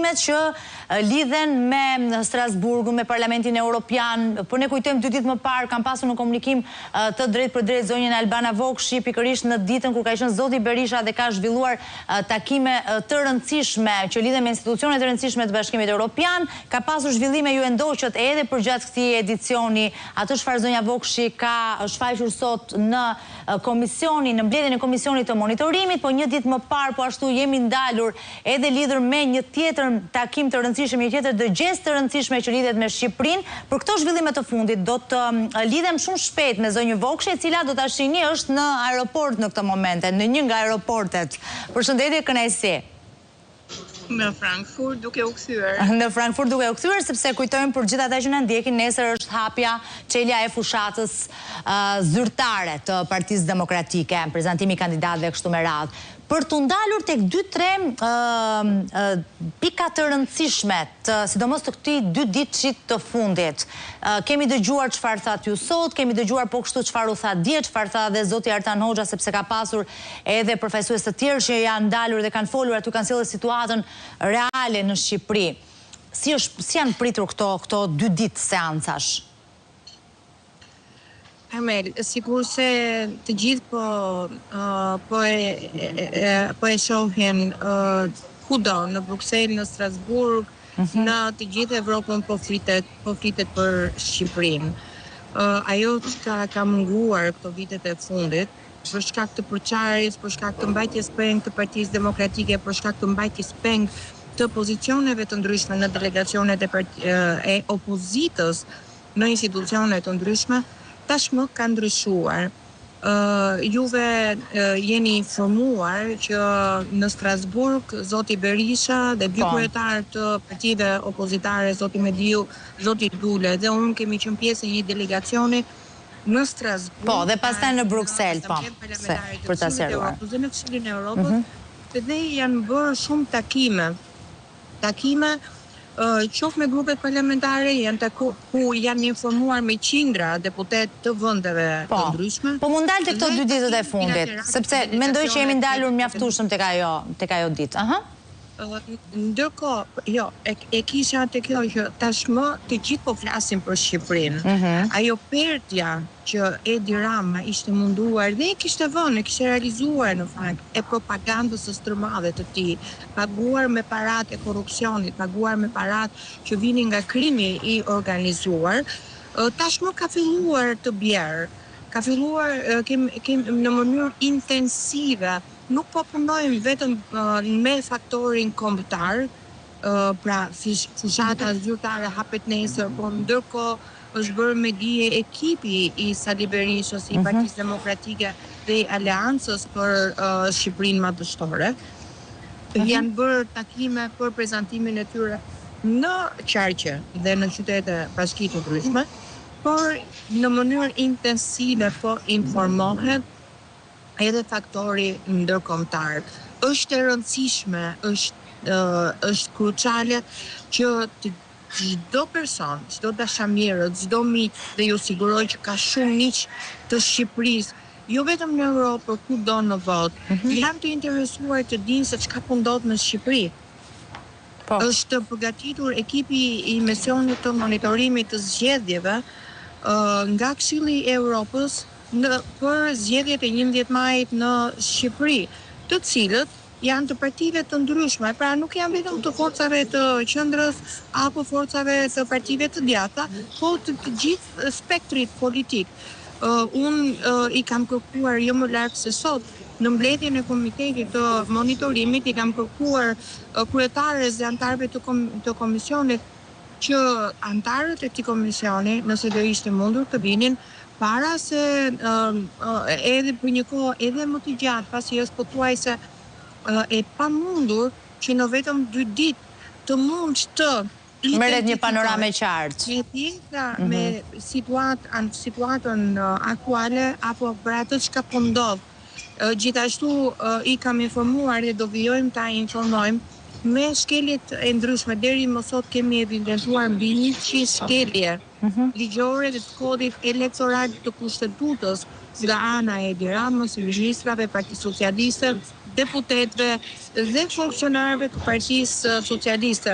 problemet që lidhen me Strasburgu, me Parlamentin Evropian. Po ne kujtojmë 2 ditë më parë kam pasur në komunikim të drejt për drejt zonjën Albana Vokshi, pikërisht në ditën kur ka qenë zoti Berisha dhe ka zhvilluar takime të rëndësishme që lidhen me institucionet të rëndësishme të Bashkimit Evropian. Ka pasur zhvillime ju endoqët edhe përgjatë këtij edicioni, atë çfarë zonja Vokshi ka shfaqur sot në komisioni, në mbledhjen e komisionit të monitorimit, po një ditë më parë po ashtu jemi ndalur edhe lidhur me një tjetër takim të rëndësishëm, një tjetër dëgjesë të rëndësishme që lidhet me Shqipërinë. Për këto zhvillime të fundit do të lidhem shumë shpejt me zonjën Vokshi, e cila do ta shihni është në aeroport në këtë moment, në një nga aeroportet. Përshëndetje, kënaqësi. Në Frankfurt duke u kthyer. Në Frankfurt duke u kthyer, sepse kujtojmë për gjithë ata që na ndjekin, nesër është hapja, çelja e fushatës zyrtare të Partisë Demokratike, prezantimi i kandidatëve kështu me radhë. Për të ndalur tek 2-3 pika të rëndësishme, sidomos të këtij 2 ditësh të fundit. Kemi dëgjuar çfarë thatë ju sot, kemi dëgjuar po kështu çfarë u tha dje, çfarë tha dhe zoti Artan Hoxha, sepse ka pasur edhe përfaqësues të tjerë që janë ndalur dhe kanë folur aty, kanë sjellë situatën reale në Shqipëri. Si janë pritur këto 2 ditë seancash? Armel, sikur se të gjithë po e shohin kudo, në Bruksel, në Strasburg, në të gjithë Evropën po flitet për Shqipërinë. Ajo që ka munguar këto vitet e fundit, për shkak të përçarjes, për shkak të mbajtjes peng të Partisë Demokratike, për shkak të mbajtjes peng të pozicioneve të ndryshme në delegacionet e opozitës në institucione të ndryshme, tashmë ka ndryshuar. Juve jeni informuar që në Strasburg zoti Berisha dhe 2 kryetarë të partive opozitare, zoti Mediu, zoti Dule dhe unë kemi qenë pjesë e një delegacioni në Strasburg. Po, dhe pastaj në Bruksel, po. Për ta sqaruar. Dhe në Këshillin e Evropës, dhe janë bërë shumë takime qoftë me grupet parlamentare, ku janë informuar me qindra deputet të vendeve të ndryshme. Po mund dalë tek këto 2 ditët e fundit, sepse mendoj që jemi ndalur mjaftueshëm tek ajo ditë. Ndërkohë, e kisha te kjo që tashmë të gjithë po flasin për Shqipërinë. Ajo perdja që Edi Rama ishte munduar dhe e kishte realizuar në fakt e propagandës së strëmadhe të tij, paguar me paratë e korrupsionit, paguar me paratë që vinin nga krimi i organizuar, tashmë ka filluar të bjerë. Ka filluar në mënyrë intensive. Nuk po punojmë vetëm me faktorin kombëtar, pra fushata zyrtare hapet nesër, por ndërkohë është bërë me dije ekipi i Sali Berishës, i Partisë Demokratike dhe i Aleancës për Shqipërinë Madhështore. Janë bërë takime për prezantimin e tyre në Qarqe dhe në qytete bashki të ndryshme, por në mënyrë intensive po informohet edhe faktori ndërkombëtar. Është e rëndësishme, është kruciale që çdo person, çdo dashamirë, çdo miq, dhe ju siguroj që ka shumë miq të Shqipërisë, jo vetëm në Europë, por kudo në botë, janë të interesuar të dinë se çka po ndodh në Shqipëri. Është përgatitur ekipi i misionit të monitorimit të zgjedhjeve nga Këshilli i Evropës për zgjedhjet e 11 majit në Shqipëri, të cilët janë të partive të ndryshme, pra nuk janë vetëm të forcave të qendrës apo forcave të partive të djatha, po të gjithë spektrit politik. Unë i kam kërkuar jo më larg se sot, në mbledhjen e komitetit të monitorimit, i kam kërkuar kryetares dhe antarëve të komisionit që antarët e këtij komisioni, nëse do ishte mundur të vinin para se edhe për një kohë edhe më të gjatë, pasi është pothuajse e pamundur që në vetëm 2 ditë të mund të merret një panoramë e qartë. Me situatën aktuale apo për atë çka po ndodh. Gjithashtu i kam informuar dhe do vijojmë ta informojmë me shkeljet e ndryshme. Deri më sot kemi evidentuar mbi 100 shkelje ligjore të kodit elektoral të kushtetutës nga ana e Edi Ramës, ministrave, Partisë Socialiste, deputetëve dhe funksionarëve të Partisë Socialiste.